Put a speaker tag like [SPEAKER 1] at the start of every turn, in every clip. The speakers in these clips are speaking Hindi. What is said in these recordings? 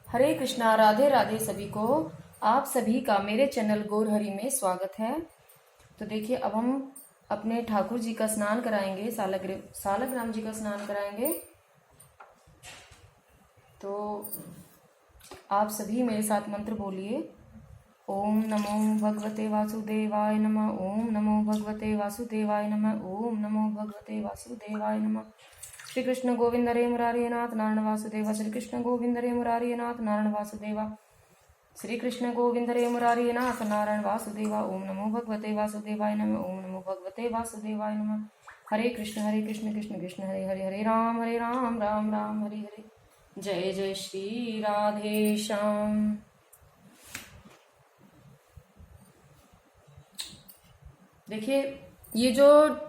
[SPEAKER 1] हरे कृष्णा, राधे राधे सभी को। आप सभी का मेरे चैनल गौरहरि में स्वागत है। तो देखिए, अब हम अपने ठाकुर जी का स्नान कराएंगे, सालग्राम जी का स्नान कराएंगे। तो आप सभी मेरे साथ मंत्र बोलिए। ओम नमो भगवते वासुदेवाय नमः। ओम नमो भगवते वासुदेवाय नमः। ओम नमो भगवते वासुदेवाय नमः। श्री कृष्ण गोविंद हरे मुरारी नाथ नारायण वासुदेवा। श्री कृष्ण गोविंद हरे मुरारी नाथ नारायण वासुदेवा। श्री कृष्ण गोविंद हरे मुरारी नाथ नारायण वासुदेवा। ओम नमो भगवते वासुदेवाय नमः। ओम नमो भगवते वासुदेवाय नमः। हरे कृष्ण कृष्ण कृष्ण हरे हरे, हरे राम राम राम हरे हरे। जय जय श्री राधे श्याम। देखिए, ये जो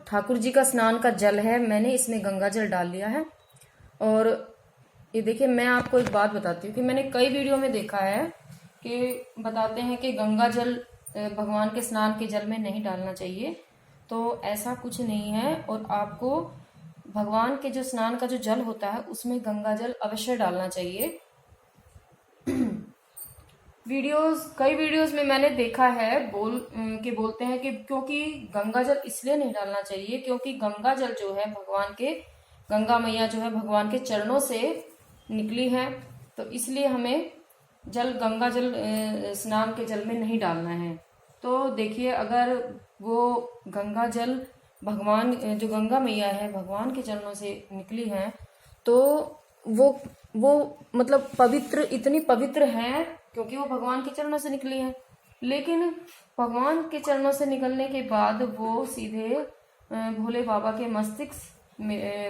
[SPEAKER 1] ठाकुर जी का स्नान का जल है, मैंने इसमें गंगा जल डाल लिया है। और ये देखिए, मैं आपको एक बात बताती हूँ कि मैंने कई वीडियो में देखा है कि बताते हैं कि गंगा जल भगवान के स्नान के जल में नहीं डालना चाहिए। तो ऐसा कुछ नहीं है, और आपको भगवान के जो स्नान का जो जल होता है उसमें गंगा जल अवश्य डालना चाहिए। कई वीडियोस में मैंने देखा है बोलते हैं कि क्योंकि गंगा जल इसलिए नहीं डालना चाहिए क्योंकि गंगा जल जो है गंगा मैया जो है भगवान के चरणों से निकली है। तो इसलिए हमें गंगा जल स्नान के जल में नहीं डालना है। तो देखिए, अगर वो गंगा जल भगवान जो गंगा मैया है भगवान के चरणों से निकली है, तो वो मतलब इतनी पवित्र है क्योंकि वो भगवान के चरणों से निकली है। लेकिन भगवान के चरणों से निकलने के बाद वो सीधे भोले बाबा के मस्तिष्क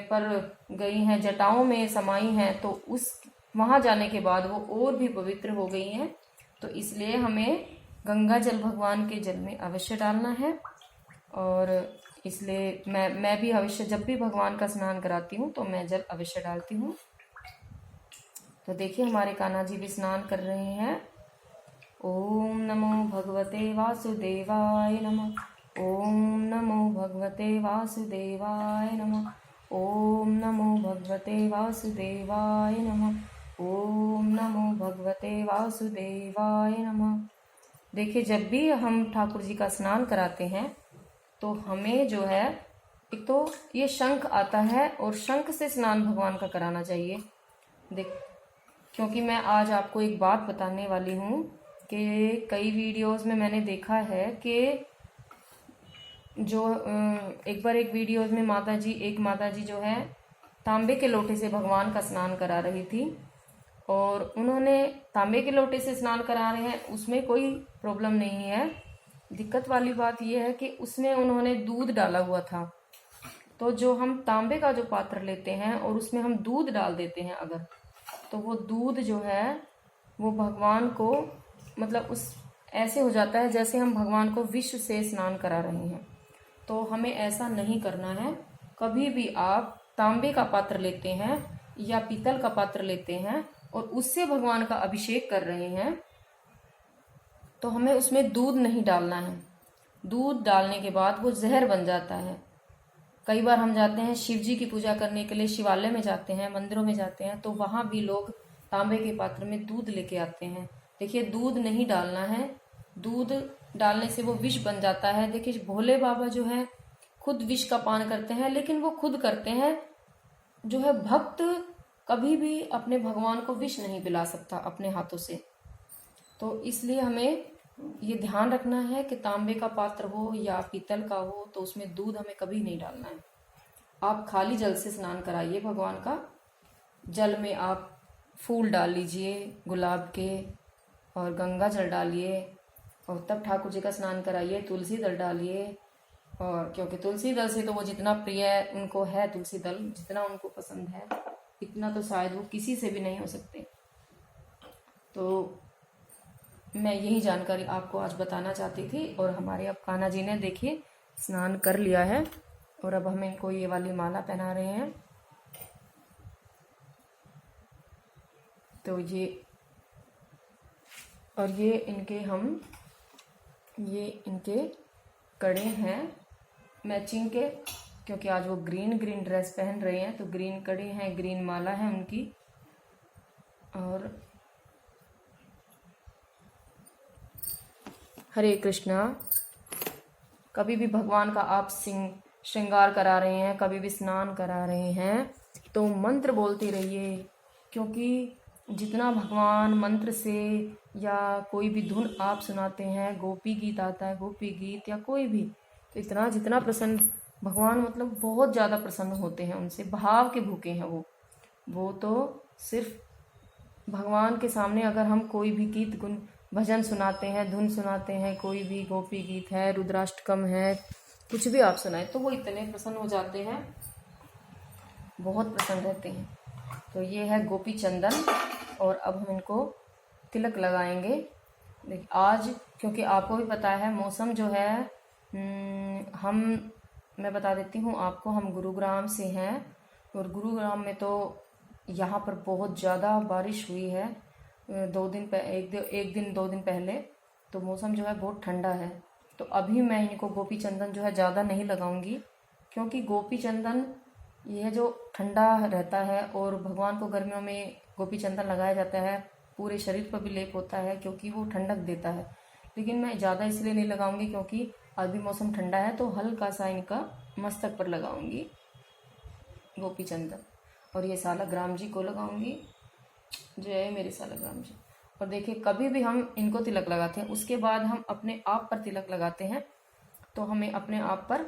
[SPEAKER 1] पर गई हैं, जटाओं में समाई हैं। तो वहां जाने के बाद वो और भी पवित्र हो गई हैं। तो इसलिए हमें गंगा जल भगवान के जल में अवश्य डालना है। और इसलिए मैं भी अवश्य, जब भी भगवान का स्नान कराती हूँ तो मैं जल अवश्य डालती हूँ। तो देखिए, हमारे कान्हा जी भी स्नान कर रहे हैं। ओम नमो भगवते वासुदेवाय नमः। ओम नमो भगवते वासुदेवाय नमः। ओम नमो भगवते वासुदेवाय नमः। ओम नमो भगवते वासुदेवाय नमः। देखिए, जब भी हम ठाकुर जी का स्नान कराते हैं तो हमें जो है, एक तो ये शंख आता है और शंख से स्नान भगवान का कराना चाहिए। क्योंकि मैं आज आपको एक बात बताने वाली हूँ कि कई वीडियोस में मैंने देखा है कि जो एक वीडियोस में एक माता जी जो है तांबे के लोटे से भगवान का स्नान करा रही थी। और उन्होंने तांबे के लोटे से स्नान करा रहे हैं, उसमें कोई प्रॉब्लम नहीं है। दिक्कत वाली बात यह है कि उसमें उन्होंने दूध डाला हुआ था। तो जो हम तांबे का जो पात्र लेते हैं और उसमें हम दूध डाल देते हैं अगर, तो वो दूध जो है वो भगवान को मतलब ऐसे हो जाता है जैसे हम भगवान को विष से स्नान करा रहे हैं। तो हमें ऐसा नहीं करना है। कभी भी आप तांबे का पात्र लेते हैं या पीतल का पात्र लेते हैं और उससे भगवान का अभिषेक कर रहे हैं, तो हमें उसमें दूध नहीं डालना है। दूध डालने के बाद वो जहर बन जाता है। कई बार हम जाते हैं शिव जी की पूजा करने के लिए, शिवालय में जाते हैं, मंदिरों में जाते हैं, तो वहां भी लोग तांबे के पात्र में दूध लेके आते हैं। देखिए, दूध नहीं डालना है। दूध डालने से वो विष बन जाता है। देखिए, भोले बाबा जो है खुद विष का पान करते हैं, लेकिन वो खुद करते हैं। जो है भक्त कभी भी अपने भगवान को विष नहीं पिला सकता अपने हाथों से। तो इसलिए हमें ये ध्यान रखना है कि तांबे का पात्र हो या पीतल का हो तो उसमें दूध हमें कभी नहीं डालना है। आप खाली जल से स्नान कराइए भगवान का। जल में आप फूल डाल लीजिए गुलाब के, और गंगा जल डालिए, और तब ठाकुर जी का स्नान कराइए। तुलसी दल डालिए, और क्योंकि तुलसी दल से तो वो जितना प्रिय उनको है, तुलसी दल जितना उनको पसंद है, इतना तो शायद वो किसी से भी नहीं हो सकते। तो मैं यही जानकारी आपको आज बताना चाहती थी। और हमारे अब कान्हा जी ने देखिए स्नान कर लिया है, और अब हम इनको ये वाली माला पहना रहे हैं। तो ये इनके कड़े हैं मैचिंग के, क्योंकि आज वो ग्रीन ड्रेस पहन रहे हैं, तो ग्रीन कड़े हैं, ग्रीन माला है उनकी। और हरे कृष्णा। कभी भी भगवान का आप श्रृंगार करा रहे हैं, कभी भी स्नान करा रहे हैं, तो मंत्र बोलते रहिए, क्योंकि जितना भगवान मंत्र से या कोई भी धुन आप सुनाते हैं, गोपी गीत आता है, गोपी गीत या कोई भी, तो इतना जितना प्रसन्न भगवान, मतलब बहुत ज़्यादा प्रसन्न होते हैं उनसे, भाव के भूखे हैं वो तो सिर्फ भगवान के सामने अगर हम कोई भी गीत गुण भजन सुनाते हैं, धुन सुनाते हैं, कोई भी गोपी गीत है, रुद्राष्टकम है, कुछ भी आप सुनाए, तो वो इतने प्रसन्न हो जाते हैं, बहुत प्रसन्न रहते हैं। तो ये है गोपी चंदन, और अब हम इनको तिलक लगाएंगे। देखिए आज, क्योंकि आपको भी पता है मौसम जो है, मैं बता देती हूँ आपको, हम गुरुग्राम से हैं, और गुरुग्राम में तो यहाँ पर बहुत ज़्यादा बारिश हुई है एक दिन 2 दिन पहले, तो मौसम जो है बहुत ठंडा है। तो अभी मैं इनको गोपी चंदन जो है ज़्यादा नहीं लगाऊंगी, क्योंकि गोपी चंदन यह जो ठंडा रहता है, और भगवान को गर्मियों में गोपी चंदन लगाया जाता है, पूरे शरीर पर भी लेप होता है, क्योंकि वो ठंडक देता है। लेकिन मैं ज़्यादा इसलिए नहीं लगाऊंगी क्योंकि अभी मौसम ठंडा है, तो हल्का सा इनका मस्तक पर लगाऊंगी गोपी चंदन, और ये सालग्राम जी को लगाऊंगी। जय मेरे सालग्राम जी। और देखिए कभी भी हम इनको तिलक लगाते हैं, उसके बाद हम अपने आप पर तिलक लगाते हैं, तो हमें अपने आप पर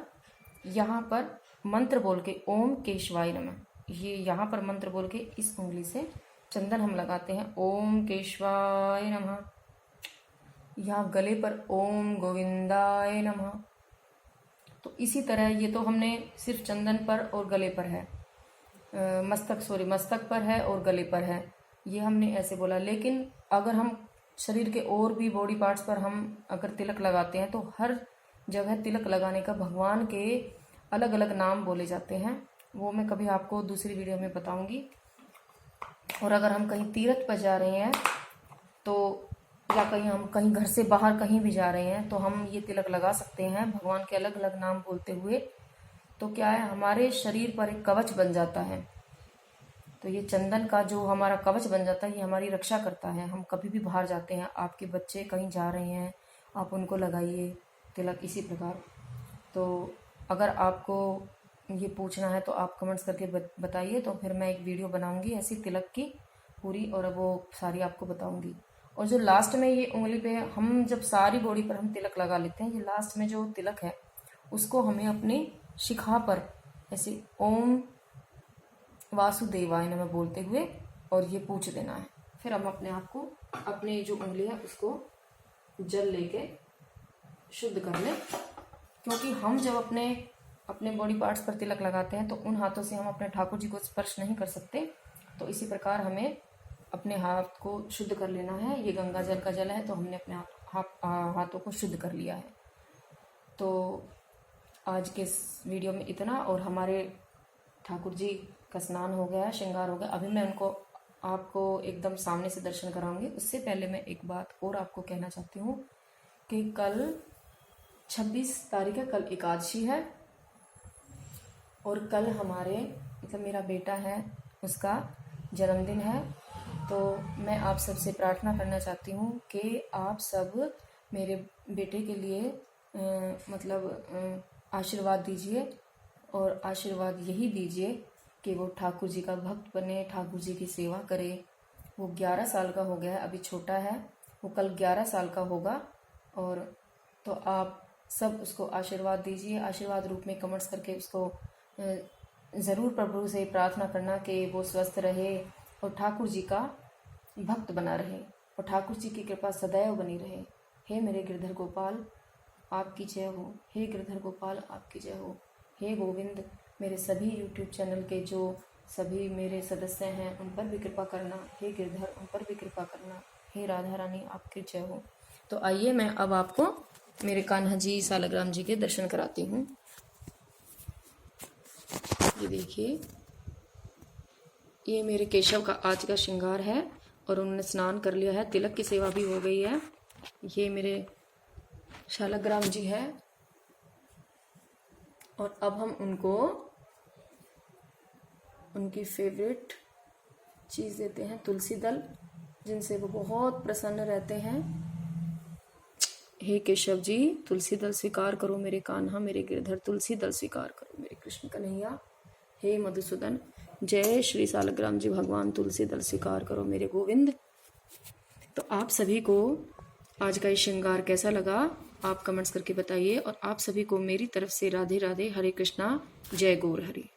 [SPEAKER 1] यहाँ पर मंत्र बोल के ओम केशवाय नमः, ये यहाँ पर मंत्र बोल के इस उंगली से चंदन हम लगाते हैं, ओम केशवाय नमः। यहाँ गले पर ओम गोविंदाय नमः। तो इसी तरह ये तो हमने सिर्फ चंदन पर और गले पर है, मस्तक पर है और गले पर है, ये हमने ऐसे बोला। लेकिन अगर हम शरीर के और भी बॉडी पार्ट्स पर हम अगर तिलक लगाते हैं, तो हर जगह तिलक लगाने का भगवान के अलग अलग नाम बोले जाते हैं, वो मैं कभी आपको दूसरी वीडियो में बताऊंगी। और अगर हम कहीं तीर्थ पर जा रहे हैं, तो या हम कहीं घर से बाहर कहीं भी जा रहे हैं, तो हम ये तिलक लगा सकते हैं भगवान के अलग अलग नाम बोलते हुए। तो क्या है, हमारे शरीर पर एक कवच बन जाता है। तो ये चंदन का जो हमारा कवच बन जाता है, ये हमारी रक्षा करता है। हम कभी भी बाहर जाते हैं, आपके बच्चे कहीं जा रहे हैं, आप उनको लगाइए तिलक इसी प्रकार। तो अगर आपको ये पूछना है तो आप कमेंट्स करके बताइए, तो फिर मैं एक वीडियो बनाऊंगी ऐसी तिलक की पूरी, और अब वो सारी आपको बताऊंगी। और जो लास्ट में ये उंगली पे हम जब सारी बॉडी पर हम तिलक लगा लेते हैं, ये लास्ट में जो तिलक है उसको हमें अपने शिखा पर ऐसे ओम वासुदेवाय नमः बोलते हुए और ये पूछ देना है। फिर हम अपने आप को, अपने जो उंगली है उसको जल लेके शुद्ध कर लें, क्योंकि हम जब अपने बॉडी पार्ट्स पर तिलक लगाते हैं तो उन हाथों से हम अपने ठाकुर जी को स्पर्श नहीं कर सकते। तो इसी प्रकार हमें अपने हाथ को शुद्ध कर लेना है। ये गंगा जल का जल है, तो हमने अपने हाथों को शुद्ध कर लिया है। तो आज के इस वीडियो में इतना, और हमारे ठाकुर जी का स्नान हो गया है, श्रृंगार हो गया। अभी मैं उनको आपको एकदम सामने से दर्शन कराऊंगी। उससे पहले मैं एक बात और आपको कहना चाहती हूँ कि कल 26 तारीख है, कल एकादशी है, और कल हमारे मतलब मेरा बेटा है, उसका जन्मदिन है। तो मैं आप सबसे प्रार्थना करना चाहती हूँ कि आप सब मेरे बेटे के लिए आशीर्वाद दीजिए, और आशीर्वाद यही दीजिए कि वो ठाकुर जी का भक्त बने, ठाकुर जी की सेवा करे। वो 11 साल का हो गया है, अभी छोटा है, वो कल 11 साल का होगा। और तो आप सब उसको आशीर्वाद दीजिए, आशीर्वाद रूप में कमेंट्स करके उसको ज़रूर प्रभु से प्रार्थना करना कि वो स्वस्थ रहे और ठाकुर जी का भक्त बना रहे, और ठाकुर जी की कृपा सदैव बनी रहे। हे मेरे गिरधर गोपाल आपकी जय हो, हे गिरधर गोपाल आपकी जय हो। हे गोविंद, मेरे सभी यूट्यूब चैनल के जो सभी मेरे सदस्य हैं उन पर भी कृपा करना, हे गिरधर उन पर भी कृपा करना, हे राधा रानी आपकी जय हो। तो आइए मैं अब आपको मेरे कान्हा जी सालग्राम जी के दर्शन कराती हूँ। ये देखिए, ये मेरे केशव का आज का श्रृंगार है, और उन्होंने स्नान कर लिया है, तिलक की सेवा भी हो गई है। ये मेरे शालग्राम जी है, और अब हम उनको उनकी फेवरेट चीज़ देते हैं, तुलसी दल, जिनसे वो बहुत प्रसन्न रहते हैं। हे केशव जी तुलसी दल स्वीकार करो मेरे कान्हा, मेरे गिरधर तुलसी दल स्वीकार करो मेरे कृष्ण कन्हैया। हे मधुसूदन, जय श्री सालग्राम जी भगवान तुलसी दल स्वीकार करो मेरे गोविंद। तो आप सभी को आज का ये श्रृंगार कैसा लगा आप कमेंट्स करके बताइए, और आप सभी को मेरी तरफ से राधे राधे, हरे कृष्णा, जय गौर हरि।